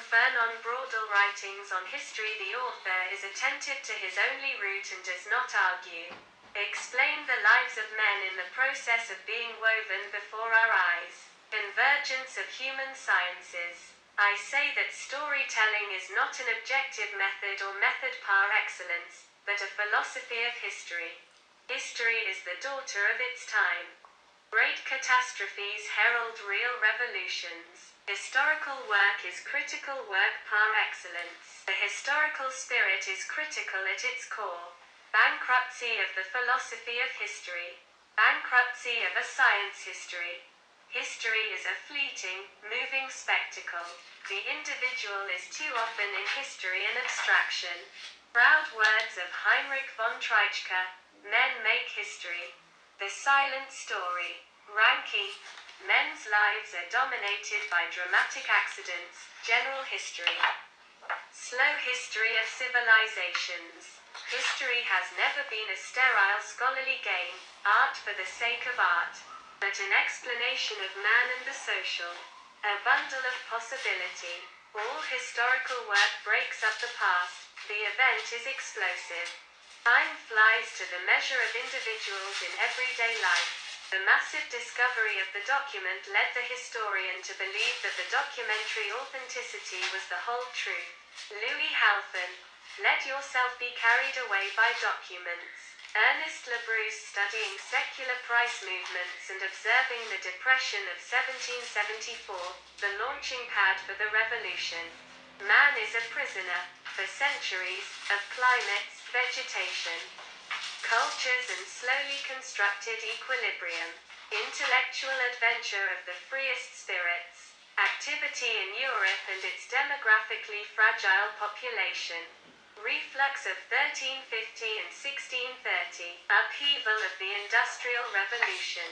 Fernand Braudel writings on history. The author is attentive to his only route and does not argue. Explain the lives of men in the process of being woven before our eyes. Convergence of human sciences. I say that storytelling is not an objective method or method par excellence, but a philosophy of history. History is the daughter of its time. Great catastrophes herald real revolutions. Historical work is critical work par excellence. The historical spirit is critical at its core. Bankruptcy of the philosophy of history. Bankruptcy of a science history. History is a fleeting, moving spectacle. The individual is too often in history an abstraction. Proud words of Heinrich von Treitschke. Men make history. The silent story. Ranke. Men's lives are dominated by dramatic accidents. General history. Slow history of civilizations. History has never been a sterile scholarly game, art for the sake of art, but an explanation of man and the social. A bundle of possibility. All historical work breaks up the past. The event is explosive. Time flies to the measure of individuals in everyday life. The massive discovery of the document led the historian to believe that the documentary authenticity was the whole truth. Louis Halfon. Let yourself be carried away by documents. Ernest Labrousse, studying secular price movements and observing the Depression of 1774, the launching pad for the revolution. Man is a prisoner, for centuries, of climates, vegetation, cultures and slowly constructed equilibrium. Intellectual adventure of the freest spirits. Activity in Europe and its demographically fragile population. Reflux of 1350 and 1630. Upheaval of the Industrial Revolution.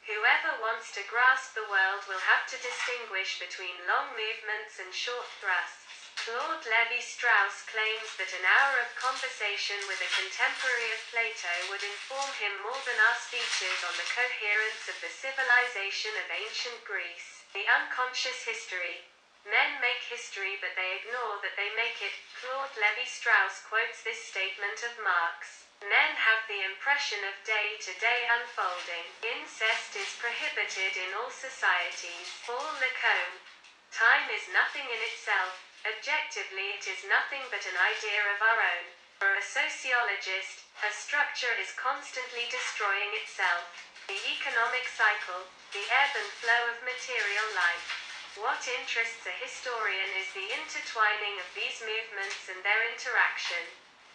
Whoever wants to grasp the world will have to distinguish between long movements and short thrusts. Claude Lévi-Strauss claims that an hour of conversation with a contemporary of Plato would inform him more than our speeches on the coherence of the civilization of ancient Greece. The unconscious history. Men make history but they ignore that they make it. Claude Lévi-Strauss quotes this statement of Marx. Men have the impression of day-to-day unfolding. Incest is prohibited in all societies. Paul Lacombe. Time is nothing in itself. Objectively it is nothing but an idea of our own. For a sociologist, a structure is constantly destroying itself. The economic cycle, the ebb and flow of material life. What interests a historian is the intertwining of these movements and their interaction.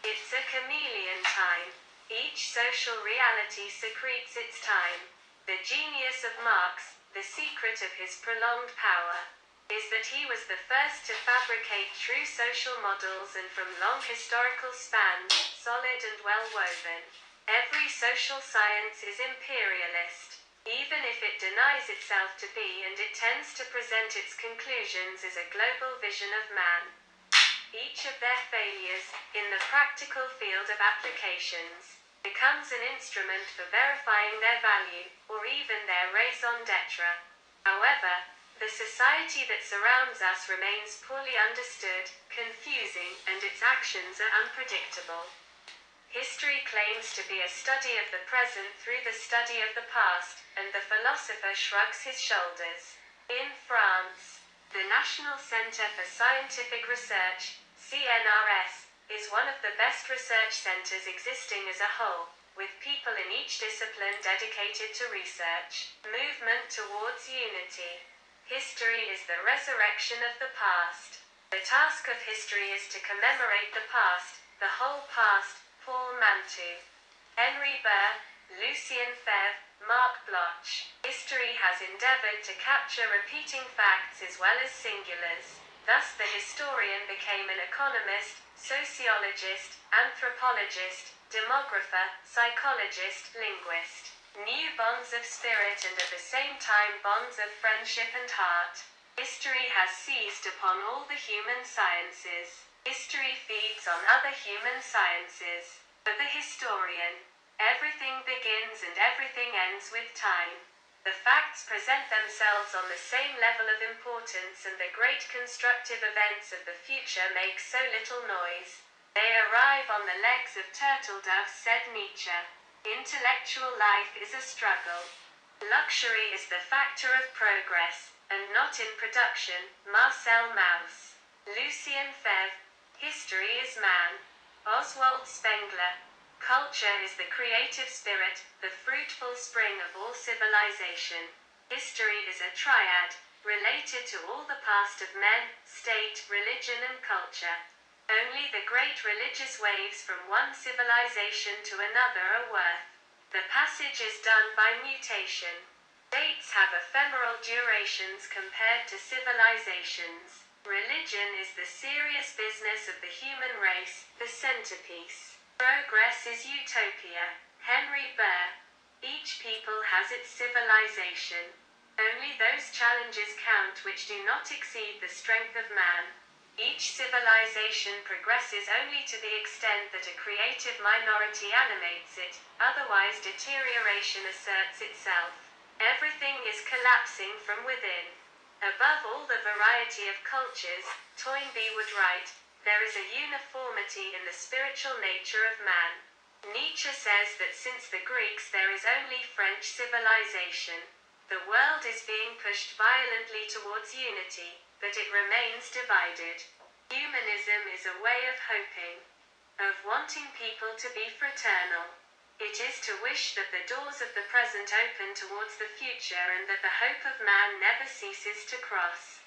It's a chameleon time. Each social reality secretes its time. The genius of Marx, the secret of his prolonged power, is that he was the first to fabricate true social models and from long historical spans, solid and well-woven. Every social science is imperialist, even if it denies itself to be, and it tends to present its conclusions as a global vision of man. Each of their failures, in the practical field of applications, becomes an instrument for verifying their value, or even their raison d'etre. However, the society that surrounds us remains poorly understood, confusing, and its actions are unpredictable. History claims to be a study of the present through the study of the past, and the philosopher shrugs his shoulders. In France, the National Center for Scientific Research, CNRS, is one of the best research centers existing as a whole, with people in each discipline dedicated to research. Movement towards unity. History is the resurrection of the past. The task of history is to commemorate the past, the whole past. Paul Mantoux. Henry Burr, Lucien Febvre, Marc Bloch. History has endeavored to capture repeating facts as well as singulars. Thus the historian became an economist, sociologist, anthropologist, demographer, psychologist, linguist. New bonds of spirit and at the same time bonds of friendship and heart. History has seized upon all the human sciences. History feeds on other human sciences. For the historian, everything begins and everything ends with time. The facts present themselves on the same level of importance, and the great constructive events of the future make so little noise. They arrive on the legs of turtle doves, said Nietzsche. Intellectual life is a struggle. Luxury is the factor of progress, and not in production. Marcel Mauss. Lucien Febvre. History is man. Oswald Spengler. Culture is the creative spirit, the fruitful spring of all civilization. History is a triad, related to all the past of men, state, religion and culture. Only the great religious waves from one civilization to another are worth. The passage is done by mutation. Dates have ephemeral durations compared to civilizations. Religion is the serious business of the human race, the centerpiece. Progress is utopia. Henry Burr. Each people has its civilization. Only those challenges count which do not exceed the strength of man. Each civilization progresses only to the extent that a creative minority animates it, otherwise deterioration asserts itself. Everything is collapsing from within. Above all the variety of cultures, Toynbee would write, there is a uniformity in the spiritual nature of man. Nietzsche says that since the Greeks there is only French civilization. The world is being pushed violently towards unity, but it remains divided. Humanism is a way of hoping, of wanting people to be fraternal. It is to wish that the doors of the present open towards the future and that the hope of man never ceases to cross.